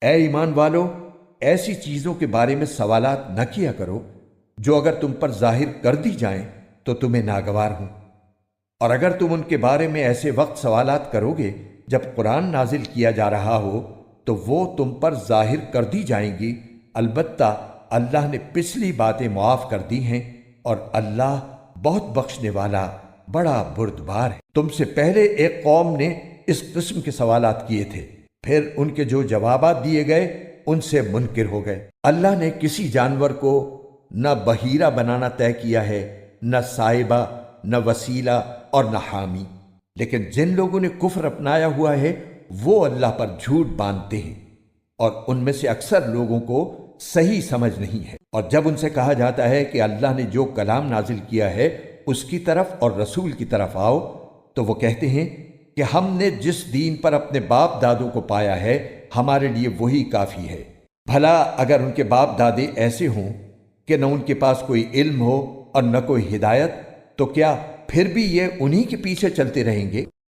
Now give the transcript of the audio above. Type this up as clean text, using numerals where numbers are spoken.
اے ایمان والو، ایسی چیزوں کے بارے میں سوالات نہ کیا کرو جو اگر تم پر ظاہر کر دی جائیں تو تمہیں ناگوار ہوں، اور اگر تم ان کے بارے میں ایسے وقت سوالات کرو گے جب قرآن نازل کیا جا رہا ہو تو وہ تم پر ظاہر کر دی جائیں گی۔ البتہ اللہ نے پچھلی باتیں معاف کر دی ہیں، اور اللہ بہت بخشنے والا بڑا بردبار ہے۔ تم سے پہلے ایک قوم نے اس قسم کے سوالات کیے تھے، پھر ان کے جو جوابات دیے گئے ان سے منکر ہو گئے۔ اللہ نے کسی جانور کو نہ بحیرہ بنانا طے کیا ہے، نہ سائبہ، نہ وسیلہ اور نہ حامی، لیکن جن لوگوں نے کفر اپنایا ہوا ہے وہ اللہ پر جھوٹ باندھتے ہیں، اور ان میں سے اکثر لوگوں کو صحیح سمجھ نہیں ہے۔ اور جب ان سے کہا جاتا ہے کہ اللہ نے جو کلام نازل کیا ہے اس کی طرف اور رسول کی طرف آؤ، تو وہ کہتے ہیں کہ ہم نے جس دین پر اپنے باپ دادوں کو پایا ہے ہمارے لیے وہی کافی ہے۔ بھلا اگر ان کے باپ دادے ایسے ہوں کہ نہ ان کے پاس کوئی علم ہو اور نہ کوئی ہدایت، تو کیا پھر بھی یہ انہی کے پیچھے چلتے رہیں گے؟